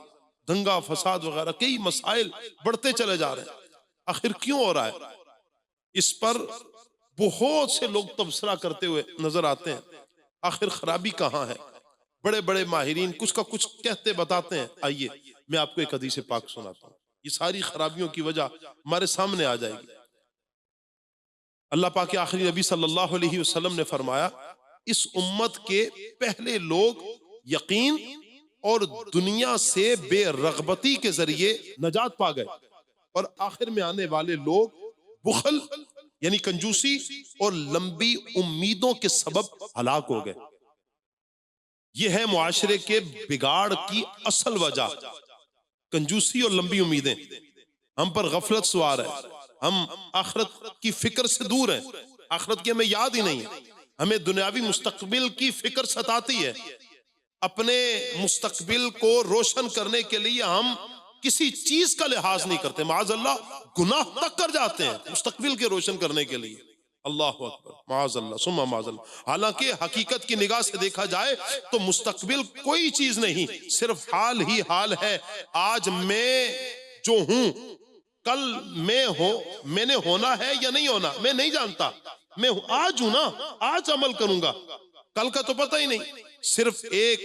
دنگا فساد وغیرہ، کئی مسائل بڑھتے چلے جا رہے ہیں۔ آخر کیوں ہو رہا ہے؟ اس پر بہت سے لوگ تبصرہ کرتے ہوئے نظر آتے ہیں، آخر خرابی کہاں ہے؟ بڑے بڑے ماہرین کچھ کا کچھ کہتے بتاتے ہیں۔ آئیے میں آپ کو ایک حدیث پاک سناتا ہوں، یہ ساری خرابیوں کی وجہ ہمارے سامنے آ جائے گی۔ اللہ پاک کے آخری نبی صلی اللہ علیہ وسلم نے فرمایا، اس امت کے پہلے لوگ یقین اور دنیا سے بے رغبتی کے ذریعے نجات پا گئے، اور آخر میں آنے والے لوگ بخل یعنی کنجوسی اور لمبی امیدوں کے سبب ہلاک ہو گئے۔ یہ ہے معاشرے کے بگاڑ کی اصل وجہ، کنجوسی اور لمبی امیدیں۔ ہم پر غفلت سوار ہے، ہم آخرت کی فکر سے دور ہیں، آخرت کی ہمیں یاد ہی نہیں ہے، ہمیں دنیاوی مستقبل کی فکر ستاتی ہے۔ اپنے مستقبل کو روشن کرنے کے لیے ہم کسی چیز کا لحاظ نہیں کرتے، معاذ اللہ گناہ تک کر جاتے ہیں مستقبل کے روشن کرنے کے لیے۔ اللہ اکبر، معاذ اللہ ثم معاذ اللہ۔ حالانکہ حقیقت کی نگاہ سے دیکھا جائے تو مستقبل کوئی چیز نہیں، صرف حال ہی حال ہے۔ آج میں جو ہوں، کل میں نے ہونا ہے یا نہیں ہونا میں نہیں جانتا، میں آج ہوں نا، آج عمل کروں گا، کل کا تو پتہ ہی نہیں۔ صرف ایک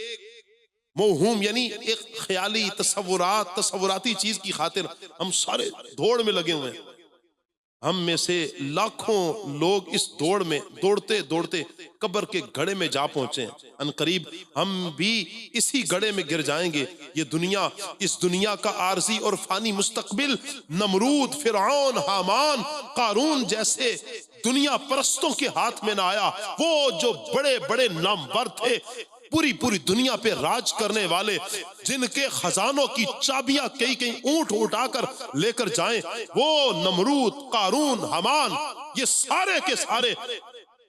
موہوم یعنی ایک خیالی تصوراتی چیز کی خاطر ہم سارے دوڑ میں لگے ہوئے ہیں۔ ہم میں سے لاکھوں لوگ اس دوڑ میں دوڑتے دوڑتے قبر کے گڑھے میں جا پہنچے ہیں، ان قریب ہم بھی اسی گڑھے میں گر جائیں گے۔ یہ دنیا، اس دنیا کا عارضی اور فانی مستقبل نمرود، فرعون، حامان، قارون جیسے دنیا پرستوں کے ہاتھ میں نہ آیا۔ وہ جو بڑے بڑے نامور تھے، پوری دنیا پہ راج کرنے والے، جن کے خزانوں کی چابیاں کئی اونٹ اٹھا کر لے کر جائیں، وہ نمرود، قارون، حامان، یہ سارے کے سارے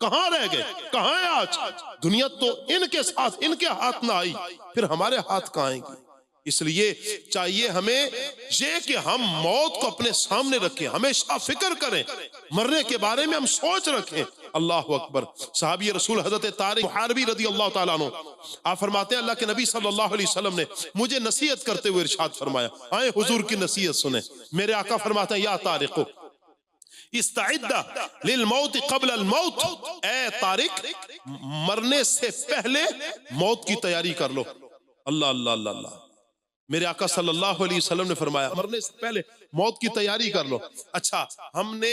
کہاں رہ گئے؟ کہاں ہیں آج؟ دنیا تو ان کے ساتھ، ان کے ہاتھ نہ آئی، پھر ہمارے ہاتھ کہاں آئیں گی؟ اس لیے چاہیے ہمیں یہ کہ ہم موت کو اپنے سامنے رکھیں، ہمیشہ فکر کریں، مرنے کے بارے میں ہم سوچ رکھیں۔ اللہ اکبر۔ صحابی رسول حضرت طارق محاربی رضی اللہ تعالیٰ عنہ، آپ فرماتے ہیں اللہ کے نبی صلی اللہ علیہ وسلم نے مجھے نصیحت کرتے ہوئے ارشاد فرمایا، آئیں حضور کی نصیحت سنیں۔ میرے آقا فرماتے ہیں یا طارق استعد للموت قبل الموت، اے طارق مرنے سے پہلے موت کی تیاری کر لو۔ اللہ اللہ اللہ اللہ۔ میرے آقا صلی اللہ علیہ وسلم نے فرمایا مرنے سے پہلے موت کی تیاری کر لو۔ اچھا ہم نے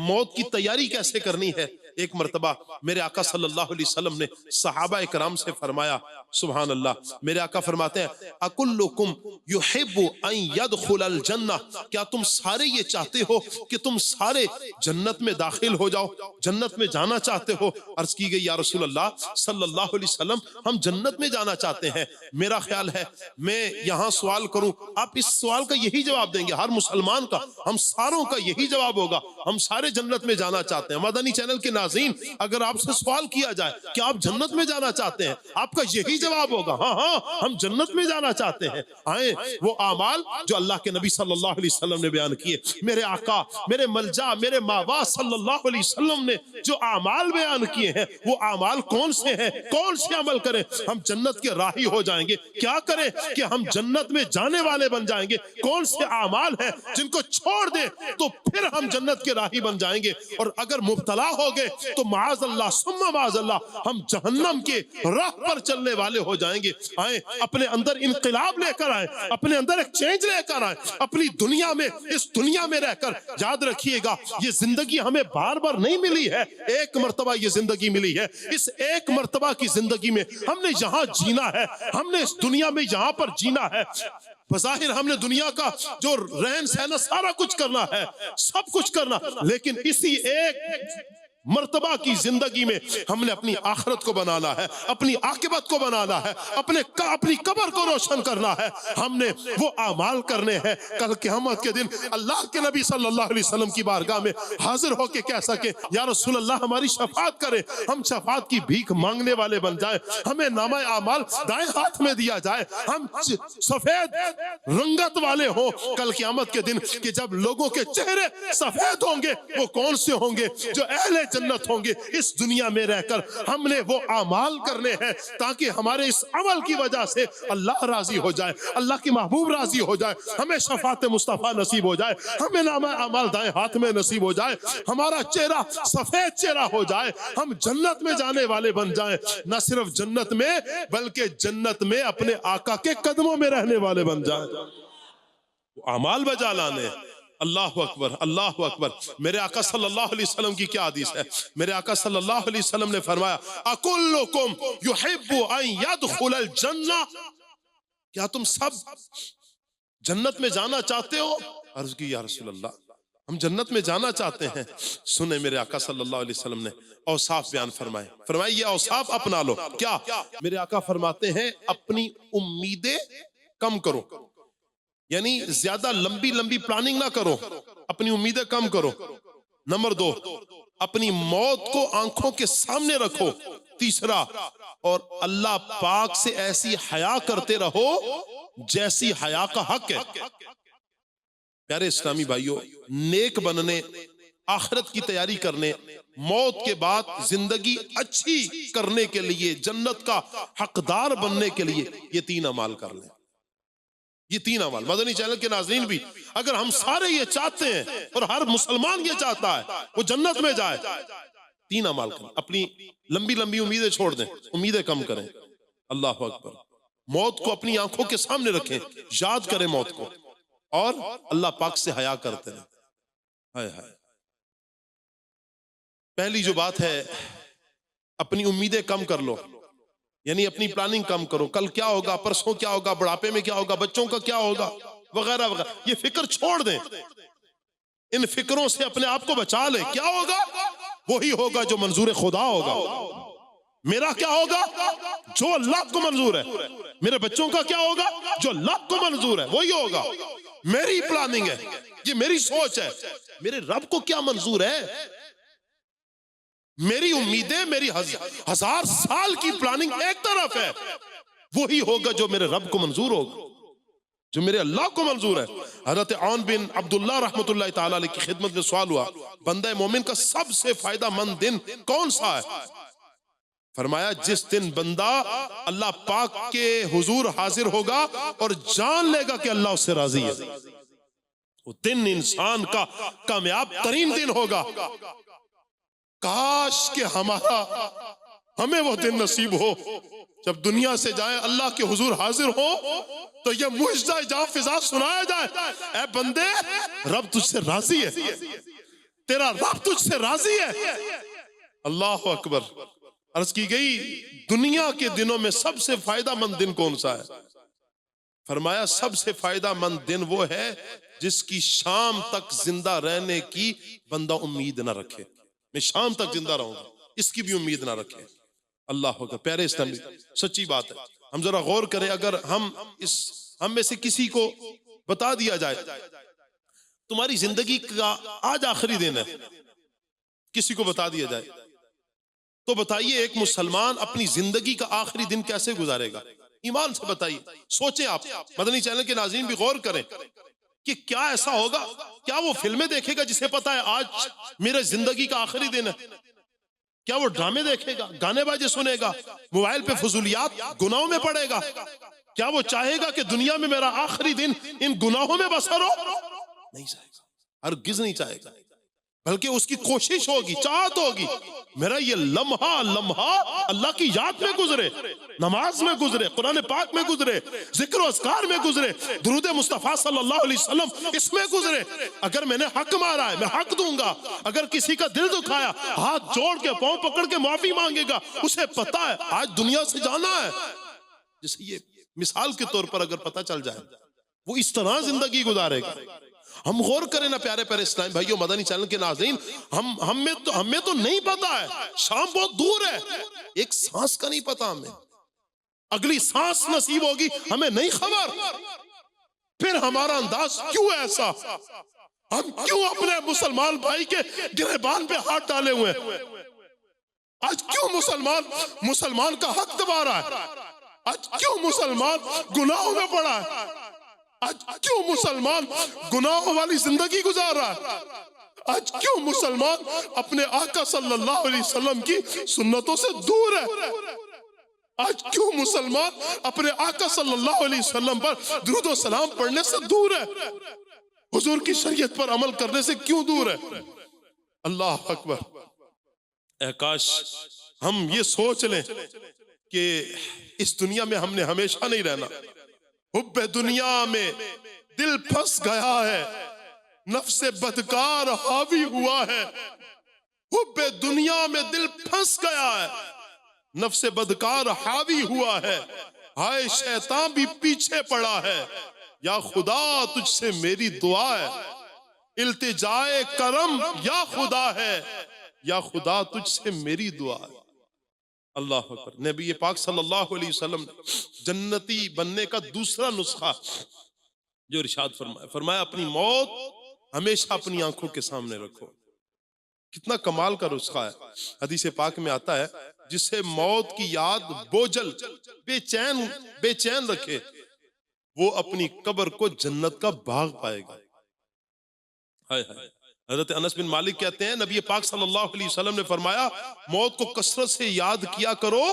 موت کی تیاری کیسے کرنی ہے؟ ایک مرتبہ میرے آقا صلی اللہ علیہ وسلم نے صحابہ اکرام سے فرمایا، سبحان اللہ، میرے آقا فرماتے ہیں اکلکم یحب ان یدخل الجنہ، کیا تم سارے یہ چاہتے ہو کہ تم سارے جنت میں داخل ہو جاؤ، جنت میں جانا چاہتے ہو؟ عرض کی گئی یا رسول اللہ صلی اللہ علیہ وسلم ہم جنت میں جانا چاہتے ہیں۔ میرا خیال ہے میں یہاں سوال کروں، آپ اس سوال کا یہی جواب دیں گے، ہر مسلمان کا، ہم ساروں کا یہی جواب ہوگا، ہم سارے جنت میں جانا چاہتے ہیں۔ مدنی چینل کے ناظرین، اگر آپ سے سوال کیا جائے کہ آپ جنت میں جانا چاہتے ہیں، آپ کا یہی جواب ہوگا ہاں ہاں ہم جنت میں جانا چاہتے ہیں۔ آئیں وہ اعمال جو اللہ کے نبی صلی اللہ علیہ وسلم نے بیان کیے، میرے آقا، میرے ملجا، میرے ماوا صلی اللہ علیہ وسلم نے جو اعمال بیان کیے ہیں، وہ اعمال کون سے ہیں؟ کون سے عمل کریں ہم جنت کے راہی ہو جائیں گے؟ کیا کریں کہ ہم جنت میں جانے والے بن جائیں گے؟ کون سے اعمال ہیں جن کو چھوڑ دیں تو پھر ہم جنت کے راہی بن جائیں گے؟ اور اگر مبتلا ہو گئے تو معاذ اللہ ثم معاذ اللہ ہم جہنم کے راہ پر چلنے والے ہو جائیں گے۔ آئیں اپنے اندر انقلاب لے کر آئیں، اپنے اندر ایک چینج لے کر آئیں، اپنی دنیا میں، اس دنیا میں رہ کر یاد رکھیے گا یہ زندگی ہمیں بار بار نہیں ملی ہے، ایک مرتبہ یہ زندگی ملی ہے۔ اس ایک مرتبہ کی زندگی میں ہم نے یہاں جینا ہے، ہم نے اس دنیا میں یہاں پر جینا ہے۔ بظاہر ہم نے دنیا کا جو رہن سہنا سارا کچھ کرنا ہے، سب کچھ کرنا، لیکن اسی ایک مرتبہ کی زندگی میں ہم نے اپنی آخرت کو بنانا ہے، اپنی عاقبت کو بنانا ہے، اپنی قبر کو روشن کرنا ہے۔ ہم نے وہ اعمال کرنے ہیں کل قیامت کے دن اللہ کے نبی صلی اللہ علیہ وسلم کی بارگاہ میں حاضر ہو کے کہہ سکے یا رسول اللہ ہماری شفاعت کرے، ہم شفاعت کی بھیک مانگنے والے بن جائیں، ہمیں نامہ اعمال دائیں ہاتھ میں دیا جائے، ہم سفید رنگت والے ہوں کل قیامت کے دن کہ جب لوگوں کے چہرے سفید ہوں گے وہ کون سے ہوں گے؟ جو اہل جنت ہوں گے۔ اس دنیا میں رہ کر ہم نے وہ اعمال کرنے ہیں تاکہ ہمارے اس عمل کی وجہ سے اللہ راضی ہو جائے، اللہ کی محبوب راضی ہو جائے، ہمیں شفاعت مصطفیٰ نصیب ہو جائے، ہمیں نامہ اعمال دائیں ہاتھ میں نصیب ہو جائے، ہمارا چہرہ سفید چہرہ ہو جائے، ہم جنت میں جانے والے بن جائیں، نہ صرف جنت میں بلکہ جنت میں اپنے آقا کے قدموں میں رہنے والے بن جائیں۔ اعمال بجا لانے۔ اللہ اکبر، اللہ اکبر۔ میرے آقا صلی اللہ علیہ وسلم کی کیا حدیث ہے؟ میرے آقا صلی اللہ علیہ وسلم نے فرمایا اکلکم یحب ان یدخل الجنہ، کیا تم سب جنت میں جانا چاہتے ہو؟ عرض کی یا رسول اللہ ہم جنت میں جانا چاہتے ہیں۔ سنیں میرے آقا صلی اللہ علیہ وسلم نے اوصاف بیان فرمائے یہ اوصاف اپنا لو۔ کیا؟ میرے آقا فرماتے ہیں اپنی امیدیں کم کرو، یعنی زیادہ لمبی پلاننگ نہ کرو، اپنی امیدیں کم کرو۔ نمبر 2، اپنی موت کو آنکھوں کے سامنے رکھو۔ تیسرا، اور اللہ پاک سے ایسی حیا کرتے رہو جیسی حیا کا حق ہے۔ پیارے اسلامی بھائیوں، نیک بننے، آخرت کی تیاری کرنے، موت کے بعد زندگی اچھی کرنے کے لیے، جنت کا حقدار بننے کے لیے یہ 3 اعمال کر لیں۔ یہ 3 اعمال مدنی چینل کے ناظرین بھی اگر ہم سارے یہ چاہتے ہیں اور ہر مسلمان یہ چاہتا ہے وہ جنت میں جائے، 3 اعمال کریں۔ اپنی لمبی امیدیں چھوڑ دیں، امیدیں کم کریں۔ اللہ اکبر۔ موت کو اپنی آنکھوں کے سامنے رکھیں، یاد کریں موت کو، اور اللہ پاک سے حیا کرتے رہیں۔ ہائے ہائے۔ پہلی جو بات ہے اپنی امیدیں کم کر لو، یعنی اپنی پلاننگ کم کرو، کل کیا ہوگا، پرسوں کیا ہوگا، بڑھاپے میں کیا ہوگا، بچوں کا کیا ہوگا، وغیرہ وغیرہ، یہ فکر چھوڑ دیں۔ ان فکروں سے اپنے آپ کو بچا لیں۔ کیا ہوگا؟ وہی ہوگا جو منظور خدا ہوگا۔ میرا کیا ہوگا؟ جو اللہ کو منظور ہے۔ میرے بچوں کا کیا ہوگا؟ جو اللہ کو منظور ہے وہی ہوگا۔ میری پلاننگ ہے، یہ میری سوچ ہے، میرے رب کو کیا منظور ہے، میری امیدیں، میری 1000 سال کی پلاننگ ایک طرف ہے، وہی ہوگا جو میرے رب کو منظور ہوگا، جو میرے اللہ کو منظور ہے۔ حضرت عون بن عبداللہ رحمۃ اللہ تعالی علیہ کی خدمت میں سوال ہوا، بندہ مومن کا سب سے فائدہ مند دن کون سا ہے؟ فرمایا جس دن بندہ اللہ پاک کے حضور حاضر ہوگا اور جان لے گا کہ اللہ اس سے راضی ہے، وہ دن انسان کا کامیاب ترین دن ہوگا۔ کاش کہ ہمیں وہ دن نصیب ہو جب دنیا سے جائے اللہ کے حضور حاضر ہو تو یہ معجزہ جاں فضا سنایا جائے، اے بندے رب تجھ سے راضی ہے، تیرا رب تجھ سے راضی ہے۔ اللہ اکبر۔ عرض کی گئی دنیا کے دنوں میں سب سے فائدہ مند دن کون سا ہے؟ فرمایا سب سے فائدہ مند دن وہ ہے جس کی شام تک زندہ رہنے کی بندہ امید نہ رکھے، میں شام تک زندہ رہوں گا اس کی بھی امید نہ رکھے۔ اللہ اکبر۔ پیارے اسلامی سچی بات ہے، ہم ذرا غور کریں، اگر ہم میں سے کسی کو بتا دیا جائے تمہاری زندگی کا آج آخری دن ہے، کسی کو بتا دیا جائے تو بتائیے ایک مسلمان اپنی زندگی کا آخری دن کیسے گزارے گا؟ ایمان سے بتائیے، سوچیں آپ، مدنی چینل کے ناظرین بھی غور کریں کہ کیا ایسا ہوگا، کیا وہ فلمیں دیکھے گا جسے پتا ہے آج میرے زندگی کا آخری دن ہے؟ کیا وہ ڈرامے دیکھے گا، گانے باجے سنے گا، موبائل پہ فضولیات گناہوں میں پڑے گا؟ کیا وہ چاہے گا کہ دنیا میں میرا آخری دن ان گناہوں میں بسر ہو؟ نہیں چاہے گا، ہرگز نہیں چاہے گا، بلکہ اس کی کوشش ہوگی، چاہت ہوگی میرا یہ لمحہ اللہ کی یاد میں گزرے، نماز میں گزرے، قرآن پاک میں گزرے، ذکر و اذکار میں گزرے، درود مصطفیٰ صلی اللہ علیہ وسلم اس میں گزرے۔ اگر میں نے حق مارا ہے میں حق دوں گا، اگر کسی کا دل دکھایا ہاتھ جوڑ کے پاؤں پکڑ کے معافی مانگے گا، اسے پتا ہے آج دنیا سے جانا ہے۔ جسے یہ مثال کے طور پر اگر پتا چل جائے وہ اس طرح زندگی گزارے گا۔ ہم غور کریں نا پیارے پیارے اسلام بھائیوں، مدنی چینل کے ناظرین، ہمیں تو نہیں پتا ہے، شام بہت دور ہے، ایک سانس کا نہیں پتا، ہمیں اگلی سانس نصیب ہوگی ہمیں نہیں خبر۔ پھر ہمارا انداز کیوں ایسا؟ ہم کیوں اپنے مسلمان بھائی کے گریبان پہ ہاتھ ڈالے ہوئے؟ آج کیوں مسلمان کا حق دبا رہا ہے؟ آج کیوں مسلمان گناہوں میں پڑا ہے؟ آج کیوں مسلمان گناہوں والی زندگی گزار رہا ہے؟ آج کیوں مسلمان اپنے آقا صلی اللہ علیہ وسلم کی سنتوں سے دور ہے؟ آج کیوں مسلمان اپنے آقا صلی اللہ علیہ وسلم پر درود و سلام پڑھنے سے دور ہے؟ حضور کی شریعت پر عمل کرنے سے کیوں دور ہے؟ اللہ اکبر۔ اے کاش ہم یہ سوچ لیں کہ اس دنیا میں ہم نے ہمیشہ نہیں رہنا، حب دنیا میں دل پھنس گیا ہے، نفس بدکار حاوی ہوا ہے۔ حب دنیا میں دل پھنس گیا ہے، نفس بدکار حاوی ہوا ہے، ہائے شیطان بھی پیچھے پڑا ہے۔ یا خدا تجھ سے میری دعا ہے، التجائے کرم یا خدا ہے، یا خدا تجھ سے میری دعا ہے۔ اللہ اکبر۔ نبی پاک صلی اللہ علیہ وسلم جنتی بننے کا دوسرا نسخہ جو ارشاد فرمایا اپنی موت ہمیشہ اپنی آنکھوں کے سامنے رکھو۔ کتنا کمال کا نسخہ ہے۔ حدیث پاک میں آتا ہے جسے موت کی یاد بوجھل بے چین رکھے وہ اپنی قبر کو جنت کا باغ پائے گا۔ ہائے ہائے۔ حضرت انس بن مالک کہتے ہیں نبی پاک صلی اللہ علیہ وسلم نے فرمایا موت کو کثرت سے یاد کیا کرو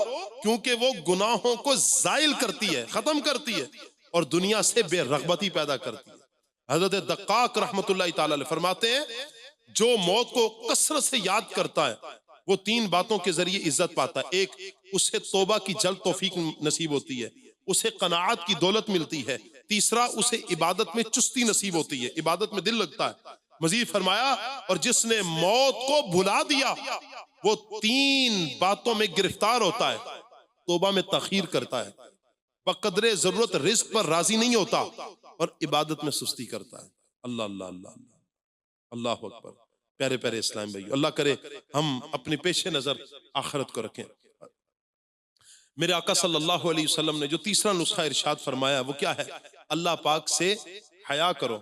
کیونکہ وہ گناہوں کو زائل کرتی ہے، ختم کرتی ہے اور دنیا سے بے رغبتی پیدا کرتی ہے۔ حضرت دقاق رحمت اللہ تعالی علیہ فرماتے ہیں جو موت کو کثرت سے یاد کرتا ہے وہ 3 باتوں کے ذریعے عزت پاتا ہے۔ ایک، اسے توبہ کی جلد توفیق نصیب ہوتی ہے، اسے قناعت کی دولت ملتی ہے، تیسرا اسے عبادت میں چستی نصیب ہوتی ہے، عبادت میں دل لگتا ہے۔ مزید فرمایا اور جس نے موت کو بھلا دیا وہ 3 باتوں میں گرفتار ہوتا ہے، توبہ میں تاخیر کرتا ہے، بقدر ضرورت رزق پر راضی نہیں ہوتا اور عبادت میں سستی کرتا ہے۔ اللہ اللہ اللہ اللہ اللہ اکبر۔ پیارے پیارے اسلام بھائیو، اللہ کرے ہم اپنے پیش نظر آخرت کو رکھیں۔ میرے آقا صلی اللہ علیہ وسلم نے جو تیسرا نسخہ ارشاد فرمایا وہ کیا ہے؟ اللہ پاک سے حیا کرو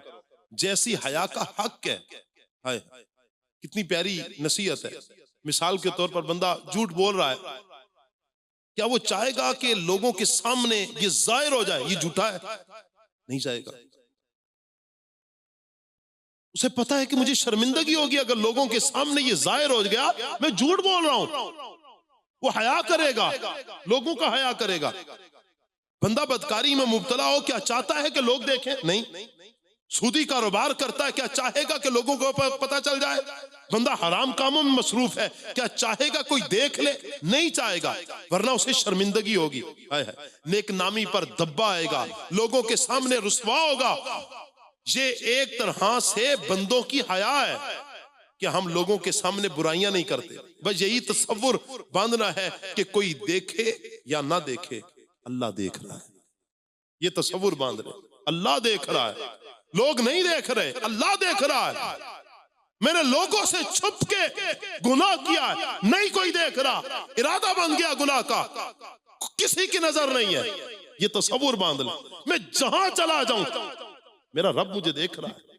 جیسی حیا کا حق ہے۔ کتنی پیاری نصیحت ہے۔ مثال کے طور پر بندہ جھوٹ بول رہا ہے، کیا وہ چاہے گا کہ لوگوں کے سامنے یہ ظاہر ہو جائے یہ جھوٹا ہے؟ نہیں چاہے گا۔ اسے پتا ہے کہ مجھے شرمندگی ہوگی اگر لوگوں کے سامنے یہ ظاہر ہو گیا میں جھوٹ بول رہا ہوں۔ وہ حیا کرے گا، لوگوں کا حیا کرے گا۔ بندہ بدکاری میں مبتلا ہو، کیا چاہتا ہے کہ لوگ دیکھیں؟ نہیں۔ سودی کاروبار کرتا ہے، کیا چاہے گا کہ لوگوں کو پتہ چل جائے؟ بندہ حرام کاموں میں مصروف ہے، کیا چاہے گا کوئی دیکھ لے؟ نہیں چاہے گا، ورنہ اسے شرمندگی ہوگی، نیک نامی پر دبا آئے گا، لوگوں کے سامنے رسوا ہوگا۔ یہ ایک طرح سے بندوں کی حیا ہے کہ ہم لوگوں کے سامنے برائیاں نہیں کرتے، بس یہی تصور باندھنا ہے کہ کوئی دیکھے یا نہ دیکھے اللہ دیکھ رہا ہے۔ یہ تصور باندھ رہے، اللہ دیکھ رہا ہے، لوگ نہیں دیکھ رہے، اللہ دیکھ رہا ہے۔ میں نے لوگوں سے چھپ کے گناہ کیا ہے، نہیں کوئی دیکھ رہا، ارادہ بن گیا گناہ کا، کسی کی نظر نہیں ہے۔ یہ تصور باندھ لیں، میں جہاں چلا جاؤں میرا رب مجھے دیکھ رہا ہے،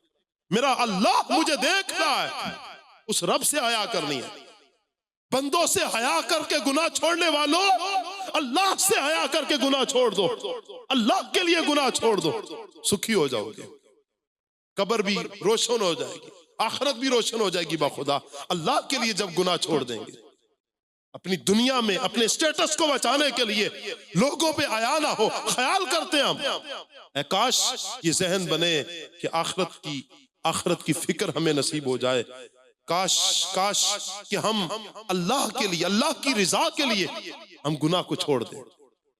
میرا اللہ مجھے دیکھ رہا ہے۔ اس رب سے حیا کرنی ہے۔ بندوں سے حیا کر کے گناہ چھوڑنے والوں، اللہ سے حیا کر کے گناہ چھوڑ دو، اللہ کے لیے گناہ چھوڑ دو، سکھی ہو جاؤ گے، قبر بھی روشن ہو جائے گی، آخرت بھی روشن ہو جائے گی باخدا۔ اللہ کے لیے جب گناہ چھوڑ دیں گے، اپنی دنیا میں اپنے سٹیٹس کو بچانے کے لیے لوگوں پہ حیا نہ ہو، خیال کرتے ہیں ہم، اے کاش یہ ذہن بنے کہ آخرت کی فکر ہمیں نصیب ہو جائے، کاش کہ ہم اللہ کے لیے، اللہ کی رضا کے لیے ہم گناہ کو چھوڑ دیں۔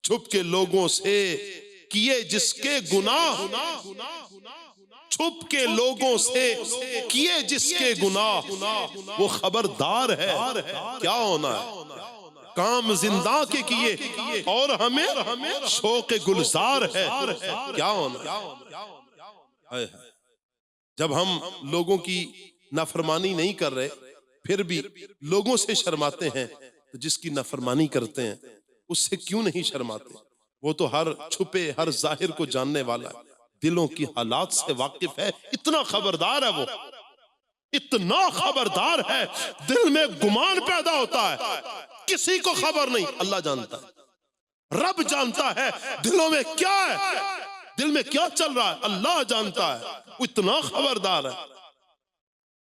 چھپ کے لوگوں سے کیے جس کے گناہ، چھپ کے لوگوں سے کیے جس کے گناہ، وہ خبردار ہے کیا ہونا ہے۔ کام زندہ کے کیے اور ہمیں شوق گلزار ہے کیا ہونا ہے۔ جب ہم لوگوں کی نافرمانی نہیں کر رہے پھر بھی لوگوں سے شرماتے ہیں، تو جس کی نافرمانی کرتے ہیں اس سے کیوں نہیں شرماتے؟ وہ تو ہر چھپے ہر ظاہر کو جاننے والا ہے، دلوں کی حالات سے واقف ہے، اتنا خبردار ہے، وہ اتنا خبردار ہے، دل میں گمان پیدا ہوتا ہے، کسی کو خبر نہیں، اللہ جانتا ہے، رب جانتا ہے دلوں میں کیا ہے، دل میں کیا چل رہا ہے، اللہ جانتا ہے، وہ اتنا خبردار ہے۔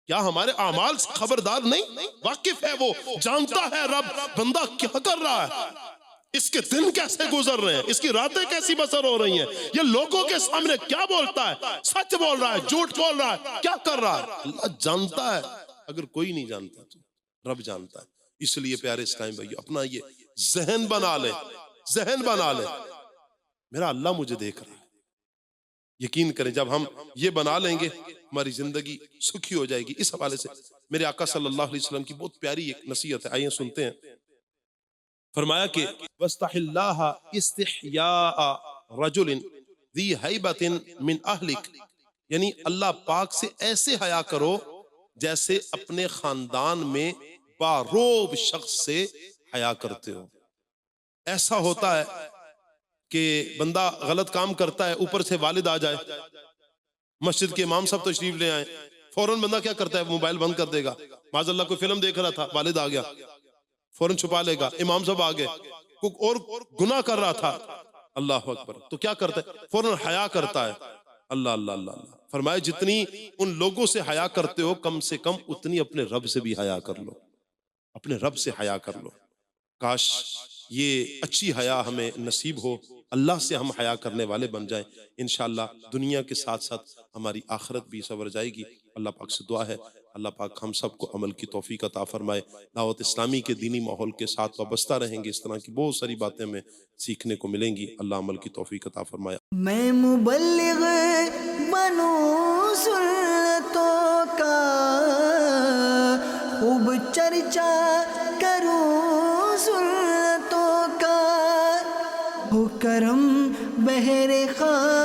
کیا ہمارے اعمال سے خبردار نہیں؟ واقف ہے، وہ جانتا ہے رب بندہ کیا کر رہا ہے، اس کے دن کیسے گزر رہے ہیں، اس کی راتیں کیسی بسر ہو رہی ہیں، یہ لوگوں کے سامنے کیا بولتا ہے، سچ بول رہا ہے، جھوٹ بول رہا ہے، کیا کر رہا ہے، اللہ جانتا ہے۔ اگر کوئی نہیں جانتا تو رب جانتا ہے۔ اس لیے پیارے اسلام بھائی اپنا یہ ذہن بنا لے، ذہن بنا لے، میرا اللہ مجھے دیکھ رہا ہے۔ یقین کریں جب ہم یہ بنا لیں گے ہماری زندگی سکھی ہو جائے گی۔ اس حوالے سے میرے آقا صلی اللہ علیہ وسلم کی بہت پیاری ایک نصیحت ہے، آئیے سنتے ہیں۔ فرمایا کہ وَاسْتَحِ اللَّهَ اسْتِحْيَاءَ رَجُلٍ ذِي هَيْبَةٍ مِّنْ أَهْلِكَ، یعنی اللہ پاک سے ایسے حیا کرو جیسے اپنے خاندان میں باروب شخص سے حیا کرتے ہو۔ ایسا ہوتا ہے کہ بندہ غلط کام کرتا ہے، اوپر سے والد آ جائے، مسجد کے امام صاحب تشریف لے آئے، فوراً بندہ کیا کرتا ہے، موبائل بند کر دے گا، معاذ اللہ کوئی فلم دیکھ رہا تھا، والد آ گیا، فوراً چھپا لے گا، امام صاحب آ گئے، کوئی اور گناہ کر رہا تھا، اللہ اکبر، تو کیا کرتا ہے، فوراً حیا کرتا ہے۔ اللہ اللہ اللہ اللہ فرمائے جتنی ان لوگوں سے حیا کرتے ہو کم سے کم اتنی اپنے رب سے بھی حیا کر لو، اپنے رب سے حیا کر لو۔ کاش یہ اچھی حیا ہمیں نصیب ہو، اللہ سے ہم حیا کرنے والے بن جائیں، انشاءاللہ دنیا کے ساتھ ساتھ ہماری آخرت بھی سنور جائے گی۔ اللہ پاک سے دعا ہے اللہ پاک ہم سب کو عمل کی توفیق عطا فرمائے، دعوت اسلامی کے دینی ماحول کے ساتھ وابستہ رہیں گے، اس طرح کی بہت ساری باتیں ہمیں سیکھنے کو ملیں گی، اللہ عمل کی توفیق عطا فرمائے۔ میں مبلغ بنوں سنتوں کا خوب چرچا کروں سنتوں کا، ہو کرم بہر خواہ